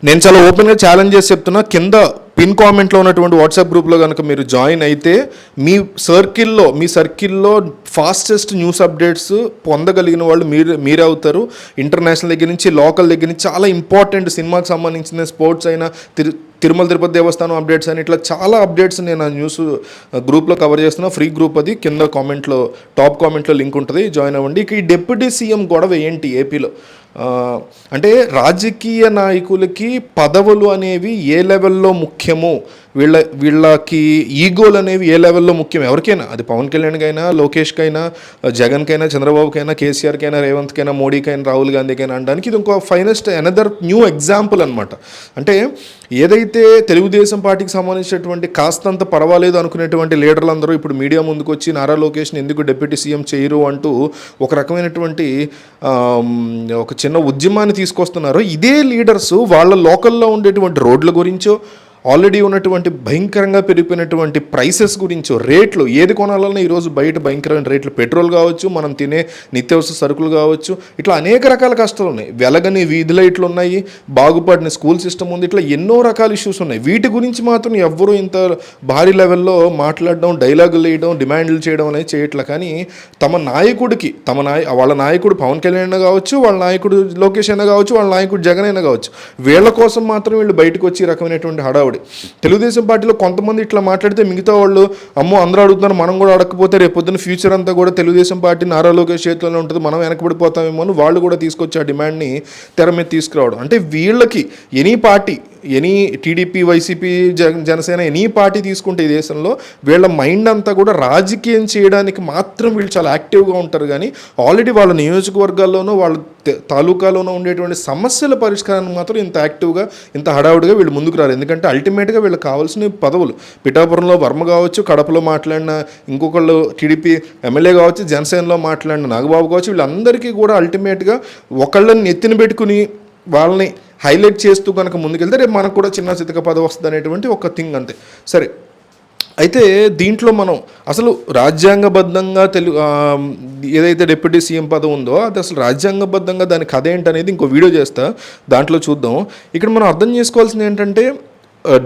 నేను చాలా ఓపెన్గా ఛాలెంజ్ చేసి చెప్తున్నా, కింద పిన్ కామెంట్లో ఉన్నటువంటి వాట్సాప్ గ్రూప్లో కనుక మీరు జాయిన్ అయితే మీ సర్కిల్లో ఫాస్టెస్ట్ న్యూస్ అప్డేట్స్ పొందగలిగిన వాళ్ళు మీరే అవుతారు. ఇంటర్నేషనల్ దగ్గర నుంచి లోకల్ దగ్గర నుంచి చాలా ఇంపార్టెంట్ సినిమాకి సంబంధించిన స్పోర్ట్స్ అయినా తిరుమల తిరుపతి దేవస్థానం అప్డేట్స్ అని ఇట్లా చాలా అప్డేట్స్ నేను ఆ న్యూస్ గ్రూప్లో కవర్ చేస్తున్నా. ఫ్రీ గ్రూప్ అది, కింద టాప్ కామెంట్లో లింక్ ఉంటుంది, జాయిన్ అవ్వండి. ఇక ఈ డిప్యూటీ సీఎం గొడవ ఏంటి ఏపీలో అంటే, రాజకీయ నాయకులకి పదవులు అనేవి ఏ లెవెల్లో ముఖ్యమో, వీళ్ళకి ఈగోలు అనేవి ఏ లెవెల్లో ముఖ్యం ఎవరికైనా, అది పవన్ కళ్యాణ్కైనా, లోకేష్కైనా, జగన్కైనా, చంద్రబాబుకైనా, కేసీఆర్కైనా, రేవంత్కైనా, మోడీకైనా, రాహుల్ గాంధీకైనా అనడానికి ఇది ఇంకో ఫైనెస్ట్ అనదర్ న్యూ ఎగ్జాంపుల్ అనమాట. అంటే ఏదైతే తెలుగుదేశం పార్టీకి సంబంధించినటువంటి కాస్తంత పర్వాలేదు అనుకునేటువంటి లీడర్లందరూ ఇప్పుడు మీడియా ముందుకు వచ్చి నారా లోకేష్ని ఎందుకు డిప్యూటీ సీఎం చేయరు అంటూ ఒక రకమైనటువంటి ఒక చిన్న ఉద్యమాన్ని తీసుకొస్తున్నారు. ఇదే లీడర్స్ వాళ్ళ లోకల్లో ఉండేటువంటి రోడ్ల గురించో, ఆల్రెడీ ఉన్నటువంటి భయంకరంగా పెరిగిపోయినటువంటి ప్రైసెస్ గురించో, రేట్లు ఏది కొనాలన్నా ఈరోజు బయట భయంకరమైన రేట్లు, పెట్రోల్ కావచ్చు, మనం తినే నిత్యావసర సరుకులు కావచ్చు, ఇట్లా అనేక రకాల కష్టాలు ఉన్నాయి. వెలగని వీధి లైట్లు ఉన్నాయి, బాగుపడిన స్కూల్ సిస్టమ్ ఉంది, ఇట్లా ఎన్నో రకాల ఇష్యూస్ ఉన్నాయి. వీటి గురించి మాత్రం ఎవ్వరూ ఇంత భారీ లెవెల్లో మాట్లాడడం, డైలాగులు వేయడం, డిమాండ్లు చేయడం అనేది చేయట్లే. కానీ తమ నాయకుడికి వాళ్ళ నాయకుడు పవన్ కళ్యాణ్ అయినా కావచ్చు, వాళ్ళ నాయకుడు లోకేష్ అయినా కావచ్చు, వాళ్ళ నాయకుడు జగన్ అయినా కావచ్చు, వీళ్ళ కోసం మాత్రం వీళ్ళు బయటకు వచ్చి ఈ రకమైనటువంటి హడావుడి. తెలుగుదేశం పార్టీలో కొంతమంది ఇట్లా మాట్లాడితే మిగతా వాళ్ళు అమ్మో అందరూ అడుగుతున్నారు, మనం కూడా అడగకపోతే రేపొద్దున ఫ్యూచర్ అంతా కూడా తెలుగుదేశం పార్టీ నారా లోకేష్ చేతిలోనే ఉంటుంది, మనం వెనకబడిపోతామేమో అని వాళ్ళు కూడా తీసుకొచ్చి ఆ డిమాండ్ని తెర మీద తీసుకురావడం. అంటే వీళ్ళకి any TDP, YCP, Janasena any party తీసుకుంటే ఈ దేశంలో వీళ్ళ మైండ్ అంతా కూడా రాజకీయం చేయడానికి మాత్రం వీళ్ళు చాలా యాక్టివ్గా ఉంటారు. కానీ ఆల్రెడీ వాళ్ళ నియోజకవర్గాల్లోనూ వాళ్ళ తాలూకాలోనూ ఉండేటువంటి సమస్యల పరిష్కారానికి మాత్రం ఇంత యాక్టివ్గా, ఇంత హడావుడిగా వీళ్ళు ముందుకు రారు. ఎందుకంటే అల్టిమేట్గా వీళ్ళకి కావాల్సిన పదవులు. పిఠాపురంలో వర్మ కావచ్చు, కడపలో మాట్లాడిన ఇంకొకళ్ళు టీడీపీ ఎమ్మెల్యే కావచ్చు, జనసేనలో మాట్లాడిన నాగబాబు కావచ్చు, వీళ్ళందరికీ కూడా అల్టిమేట్గా ఒకళ్ళని ఎత్తిన పెట్టుకుని వాళ్ళని హైలైట్ చేస్తూ కనుక ముందుకెళ్తే రేపు మనకు కూడా చిన్న చితక పదవి వస్తుంది అనేటువంటి ఒక థింగ్ అంతే. సరే, అయితే దీంట్లో మనం అసలు రాజ్యాంగబద్ధంగా ఏదైతే డిప్యూటీ సీఎం పదవి ఉందో అది అసలు రాజ్యాంగబద్ధంగా దాని కథ ఏంటనేది ఇంకో వీడియో చేస్తా, దాంట్లో చూద్దాం. ఇక్కడ మనం అర్థం చేసుకోవాల్సింది ఏంటంటే,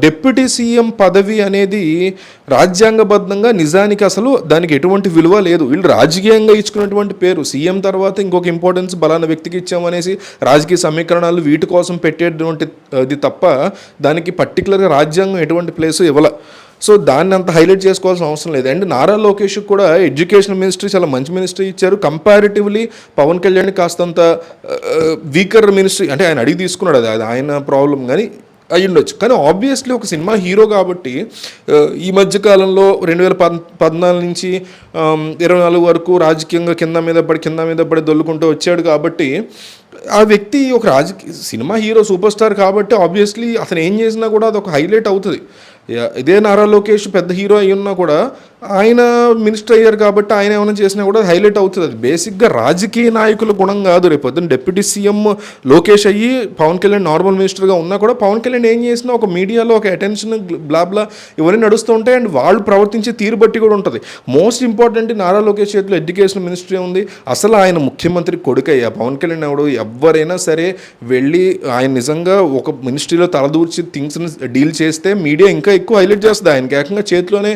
డిప్యూటీ సీఎం పదవి అనేది రాజ్యాంగబద్ధంగా నిజానికి అసలు దానికి ఎటువంటి విలువ లేదు. వీళ్ళు రాజకీయంగా ఇచ్చుకున్నటువంటి పేరు. సీఎం తర్వాత ఇంకొక ఇంపార్టెన్స్ బలానా వ్యక్తికి ఇచ్చామనేసి రాజకీయ సమీకరణాలు వీటి కోసం పెట్టేటువంటిది తప్ప దానికి పర్టికులర్గా రాజ్యాంగం ఎటువంటి ప్లేసు ఇవ్వాల. సో దాన్ని అంత హైలైట్ చేసుకోవాల్సిన అవసరం లేదు. అండ్ నారా లోకేష్కి కూడా ఎడ్యుకేషన్ మినిస్ట్రీ చాలా మంచి మినిస్ట్రీ ఇచ్చారు. కంపారిటివ్లీ పవన్ కళ్యాణ్ కాస్తంత వీకర్ మినిస్ట్రీ, అంటే ఆయన అడిగి తీసుకున్నాడు, అది ఆయన ప్రాబ్లం కానీ అయ్యుండొచ్చు. కానీ ఆబ్వియస్లీ ఒక సినిమా హీరో కాబట్టి ఈ మధ్యకాలంలో 2014 నుంచి 24 వరకు రాజకీయంగా కింద మీద పడి దొల్లుకుంటూ వచ్చాడు కాబట్టి ఆ వ్యక్తి ఒక సినిమా హీరో, సూపర్ స్టార్ కాబట్టి ఆబ్వియస్లీ అతను ఏం చేసినా కూడా అది ఒక హైలైట్ అవుతుంది. ఇదే నారా లోకేష్ పెద్ద హీరో అయి ఉన్నా కూడా ఆయన మినిస్టర్ అయ్యారు కాబట్టి ఆయన ఏమైనా చేసినా కూడా హైలైట్ అవుతుంది. అది బేసిక్గా రాజకీయ నాయకుల గుణం కాదు. రేపు పొద్దున్న డిప్యూటీ సీఎం లోకేష్ అయ్యి పవన్ కళ్యాణ్ నార్మల్ మినిస్టర్గా ఉన్నా కూడా పవన్ కళ్యాణ్ ఏం చేసినా ఒక మీడియాలో ఒక అటెన్షన్ బ్లాబ్లా ఇవన్నీ నడుస్తూ ఉంటాయి. అండ్ వాళ్ళు ప్రవర్తించే తీరు బట్టి కూడా ఉంటుంది. మోస్ట్ ఇంపార్టెంట్ నారా లోకేష్ చేతిలో ఎడ్యుకేషన్ మినిస్ట్రీ ఉంది. అసలు ఆయన ముఖ్యమంత్రి కొడుకయ్యా పవన్ కళ్యాణ్ ఎవడు, ఎవరైనా సరే వెళ్ళి ఆయన నిజంగా ఒక మినిస్ట్రీలో తలదూర్చి థింగ్స్ని డీల్ చేస్తే మీడియా ఇంకా ఎక్కువ హైలైట్ చేస్తుంది. ఆయనకి ఏకంగా చేతిలోనే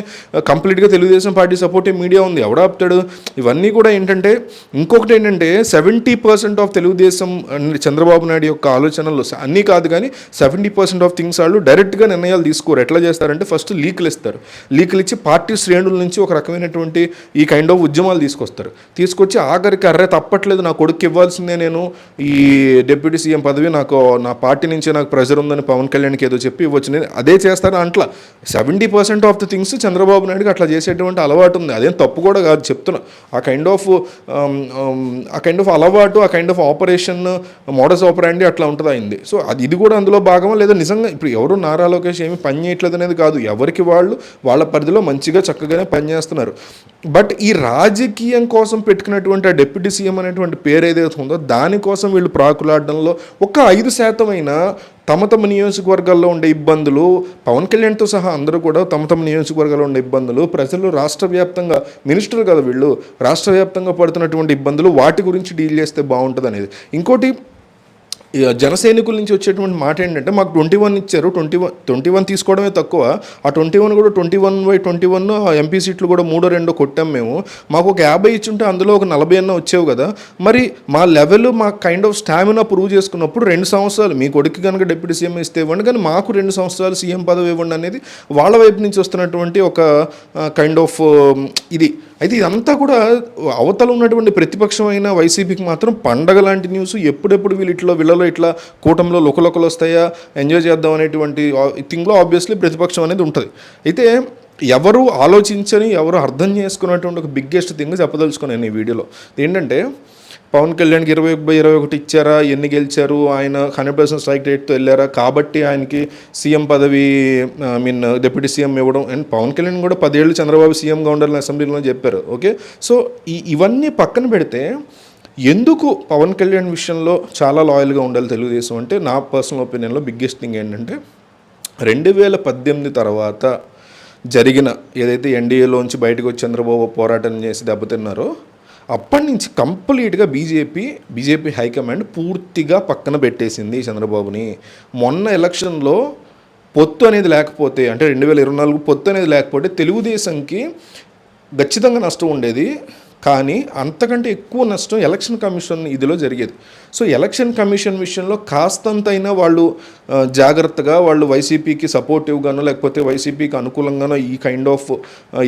కంప్లీట్గా తెలుగుదేశం పార్టీ సపోర్టివ్ మీడియా ఉంది, ఎవడ ఆపుతాడు? ఇవన్నీ కూడా ఏంటంటే, ఇంకొకటి ఏంటంటే 70% ఆఫ్ తెలుగుదేశం చంద్రబాబు నాయుడు యొక్క ఆలోచనలు అన్నీ కాదు కానీ 70% ఆఫ్ థింగ్స్ వాళ్ళు డైరెక్ట్గా నిర్ణయాలు తీసుకోరు. ఎట్లా చేస్తారంటే ఫస్ట్ లీకులు ఇస్తారు, లీకులు ఇచ్చి పార్టీ శ్రేణుల నుంచి ఒక రకమైనటువంటి ఈ కైండ్ ఆఫ్ ఉద్యమాలు తీసుకొచ్చి ఆఖరికి అర్రే తప్పట్లేదు నా కొడుకు ఇవ్వాల్సిందే, నేను ఈ డిప్యూటీ సీఎం పదవి నా పార్టీ నుంచే నాకు ప్రెజర్ ఉందని పవన్ కళ్యాణ్కి ఏదో చెప్పి ఇవ్వచ్చు, నేను అదే చేస్తాను అంట్లా. 70% ఆఫ్ ద థింగ్స్ చంద్రబాబు నాయుడుకి అట్లా చేసేటువంటి అలవాటు ఉంది. అదేం తప్పు కూడా కాదు చెప్తున్నా. ఆ కైండ్ ఆఫ్ అలవాటు, ఆ కైండ్ ఆఫ్ ఆపరేషన్ మోడస్ ఆపరాండి అట్లా ఉంటుంది అయింది. సో ఇది కూడా అందులో భాగమా లేదా నిజంగా ఇప్పుడు ఎవరు నారా లోకేష్ ఏమి పని చేయట్లేదు అనేది కాదు, ఎవరికి వాళ్ళ పరిధిలో మంచిగా చక్కగానే పనిచేస్తున్నారు. బట్ ఈ రాజకీయం కోసం పెట్టుకున్నటువంటి ఆ డిప్యూటీ సీఎం అనేటువంటి పేరు ఏదైతే ఉందో దానికోసం వీళ్ళు ప్రాకులాడడంలో ఒక 5% అయినా తమ నియోజకవర్గాల్లో ఉండే ఇబ్బందులు, పవన్ కళ్యాణ్తో సహా అందరూ కూడా తమ నియోజకవర్గాల్లో ఉండే ఇబ్బందులు, ప్రజలు రాష్ట్ర వ్యాప్తంగా, మినిస్టర్ కదా వీళ్ళు, రాష్ట్ర వ్యాప్తంగా పడుతున్నటువంటి ఇబ్బందులు, వాటి గురించి డీల్ చేస్తే బాగుంటుంది అనేది. ఇంకోటి ఈ జనసైనికుల నుంచి వచ్చేటువంటి మాట ఏంటంటే మాకు 21 ఇచ్చారు, 21 తీసుకోవడమే తక్కువ, ఆ 21 కూడా 21/21 ఎంపీ సీట్లు కూడా 3-2 కొట్టాం మేము, మాకు ఒక 50 ఇచ్చుంటే అందులో ఒక 40 అన్న వచ్చేవి కదా, మరి మా లెవెల్ మా కైండ్ ఆఫ్ స్టామినా ప్రూవ్ చేసుకున్నప్పుడు 2 సంవత్సరాలు మీ కొడుకు కనుక డిప్యూటీ సీఎం ఇస్తే ఇవ్వండి, కానీ మాకు 2 సంవత్సరాలు సీఎం పదవి ఇవ్వండి అనేది వాళ్ళ వైపు నుంచి వస్తున్నటువంటి ఒక కైండ్ ఆఫ్ ఇది. అయితే ఇదంతా కూడా అవతల ఉన్నటువంటి ప్రతిపక్షమైన వైసీపీకి మాత్రం పండగ లాంటి న్యూస్. ఎప్పుడెప్పుడు వీళ్ళలో ఇట్లా కూటమిలో లుకలుకలు వస్తాయా, ఎంజాయ్ చేద్దాం అనేటువంటి థింగ్లో ఆబ్వియస్లీ ప్రతిపక్షం అనేది ఉంటుంది. అయితే ఎవరు ఆలోచించని, ఎవరు అర్థం చేసుకున్నటువంటి ఒక బిగ్గెస్ట్ థింగ్ చెప్పదలుచుకున్నాను ఈ వీడియోలో. ఏంటంటే పవన్ కళ్యాణ్కి 21/21 ఇచ్చారా, ఎన్ని గెలిచారు, ఆయన 100% స్ట్రైక్ రేట్తో వెళ్ళారా కాబట్టి ఆయనకి సీఎం పదవి డిప్యూటీ సీఎం ఇవ్వడం. అండ్ పవన్ కళ్యాణ్ కూడా 10 ఏళ్ళు చంద్రబాబు సీఎంగా ఉండాలని అసెంబ్లీలో చెప్పారు. ఓకే, సో ఇవన్నీ పక్కన పెడితే ఎందుకు పవన్ కళ్యాణ్ విషయంలో చాలా లాయల్గా ఉండాలి తెలుగుదేశం అంటే, నా పర్సనల్ ఒపీనియన్లో బిగ్గెస్ట్ థింగ్ ఏంటంటే 2018 తర్వాత జరిగిన ఏదైతే ఎన్డీఏలోంచి బయటకు వచ్చి చంద్రబాబు పోరాటం చేసి దెబ్బతిన్నారో అప్పటి నుంచి కంప్లీట్గా బీజేపీ హైకమాండ్ పూర్తిగా పక్కన పెట్టేసింది చంద్రబాబుని. మొన్న ఎలక్షన్లో పొత్తు అనేది లేకపోతే, అంటే 2024 పొత్తు అనేది లేకపోతే తెలుగుదేశంకి ఖచ్చితంగా నష్టం ఉండేది, కానీ అంతకంటే ఎక్కువ నష్టం ఎలక్షన్ కమిషన్ ఇదిలో జరిగేది. సో ఎలక్షన్ కమిషన్ విషయంలో కాస్తంతైనా వాళ్ళు జాగ్రత్తగా, వాళ్ళు వైసీపీకి సపోర్టివ్గానో లేకపోతే వైసీపీకి అనుకూలంగానో ఈ కైండ్ ఆఫ్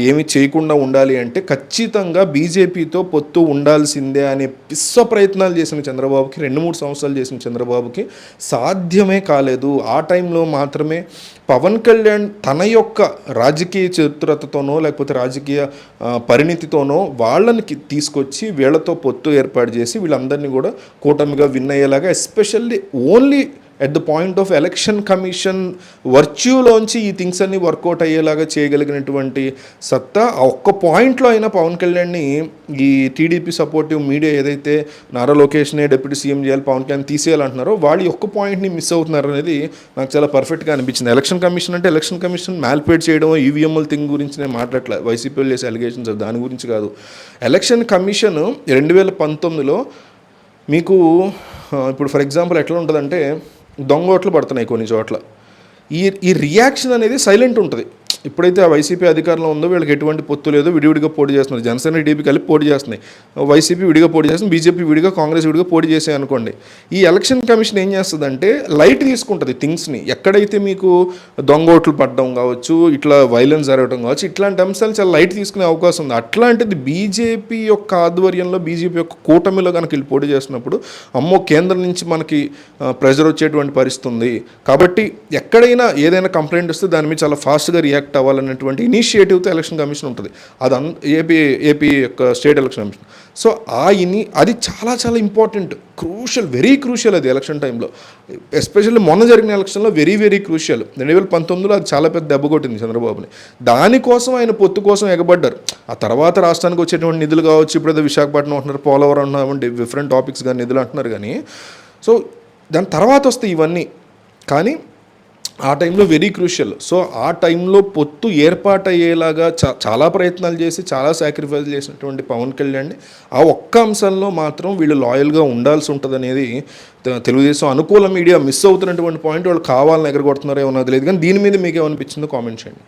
ఏమీ చేయకుండా ఉండాలి అంటే ఖచ్చితంగా బీజేపీతో పొత్తు ఉండాల్సిందే అనే పిస్స ప్రయత్నాలు చేసిన చంద్రబాబుకి, 2-3 సంవత్సరాలు చేసిన చంద్రబాబుకి సాధ్యమే కాలేదు. ఆ టైంలో మాత్రమే పవన్ కళ్యాణ్ తన యొక్క రాజకీయ చతురతతోనో లేకపోతే రాజకీయ పరిణితితోనో వాళ్ళని తీసుకొచ్చి వీళ్ళతో పొత్తు ఏర్పాటు చేసి వీళ్ళందరినీ కూడా కూటమిగా విన్ అయ్యేలాగా, especially only at the point of election commission వర్చ్యూలోంచి ఈ థింగ్స్ అన్నీ వర్కౌట్ అయ్యేలాగా చేయగలిగినటువంటి సత్తా ఆ ఒక్క పాయింట్లో అయినా పవన్ కళ్యాణ్ని ఈ టీడీపీ సపోర్టివ్ మీడియా ఏదైతే నారా లోకేష్నే డిప్యూటీ సీఎం చేయాలి, పవన్ కళ్యాణ్ తీసేయాలంటున్నారో వాళ్ళు ఒక్క పాయింట్ని మిస్ అవుతున్నారు అనేది నాకు చాలా పర్ఫెక్ట్గా అనిపించింది. ఎలక్షన్ కమిషన్ అంటే ఎలక్షన్ కమిషన్ మ్యాల్పేట్ చేయడం, ఈవీఎంల థింగ్ గురించి నేను మాట్లాడలేదు, వైసీపీ చేసే అలిగేషన్స్ దాని గురించి కాదు. ఎలక్షన్ కమిషన్ 2019లో మీకు ఇప్పుడు ఫర్ ఎగ్జాంపుల్ ఎట్లా ఉంటుందంటే దొంగ ఓట్లు పడుతున్నాయి కొన్ని చోట్ల, ఈ రియాక్షన్ అనేది సైలెంట్ ఉంటుంది. ఇప్పుడైతే ఆ వైసీపీ అధికారంలో ఉందో వీళ్ళకి ఎటువంటి పొత్తు లేదు, విడివిడిగా పోటీ చేస్తున్నారు, జనసేన టీడీపీ కలిపి పోటీ చేస్తున్నాయి, వైసీపీ విడిగా పోటీ చేస్తుంది, బీజేపీ విడిగా, కాంగ్రెస్ విడిగా పోటీ చేసాయి అనుకోండి. ఈ ఎలక్షన్ కమిషన్ ఏం చేస్తుందంటే లైట్ తీసుకుంటుంది థింగ్స్ని. ఎక్కడైతే మీకు దొంగ ఓట్లు పడడం కావచ్చు, ఇట్లా వైలెన్స్ జరగడం కావచ్చు, ఇట్లాంటి అంశాలు చాలా లైట్ తీసుకునే అవకాశం ఉంది. అట్లాంటిది బీజేపీ యొక్క ఆధ్వర్యంలో, బీజేపీ యొక్క కూటమిలో కనుక వీళ్ళు పోటీ చేస్తున్నప్పుడు అమ్మో కేంద్రం నుంచి మనకి ప్రెజర్ వచ్చేటువంటి పరిస్థితి ఉంది. కాబట్టి ఎక్కడైనా ఏదైనా కంప్లైంట్ వస్తే దాని మీద చాలా ఫాస్ట్గా రియాక్ట్ అవ్వాలన్నటువంటి ఇనిషియేటివ్తో ఎలక్షన్ కమిషన్ ఉంటుంది. అది ఏపీ యొక్క స్టేట్ ఎలక్షన్ కమిషన్. సో అది చాలా చాలా ఇంపార్టెంట్, క్రూషియల్, వెరీ క్రూషియల్ అది ఎలక్షన్ టైంలో. ఎస్పెషల్లీ మొన్న జరిగిన ఎలక్షన్లో వెరీ వెరీ క్రూషియల్. 2019లో అది చాలా పెద్ద దెబ్బ కొట్టింది చంద్రబాబుని. దానికోసం ఆయన పొత్తు కోసం ఎగబడ్డారు. ఆ తర్వాత రాష్ట్రానికి వచ్చేటువంటి నిధులు కావచ్చు, ఇప్పుడు విశాఖపట్నం అంటున్నారు, పోలవరం అంటున్నారు, డిఫరెంట్ టాపిక్స్ కానీ నిధులు అంటున్నారు. కానీ సో దాని తర్వాత వస్తాయి ఇవన్నీ. కానీ ఆ టైంలో వెరీ క్రూషియల్. సో ఆ టైంలో పొత్తు ఏర్పాటయ్యేలాగా చాలా ప్రయత్నాలు చేసి చాలా సాక్రిఫైస్ చేసినటువంటి పవన్ కళ్యాణ్ని ఆ ఒక్క అంశంలో మాత్రం వీళ్ళు లాయల్గా ఉండాల్సి ఉంటుంది అనేది తెలుగుదేశం అనుకూల మీడియా మిస్ అవుతున్నటువంటి పాయింట్. వాళ్ళు కావాలని ఎగరగొడుతున్నారో ఏమో తెలియదు, కానీ దీని మీద మీకు ఏమనిపించిందో కామెంట్ చేయండి.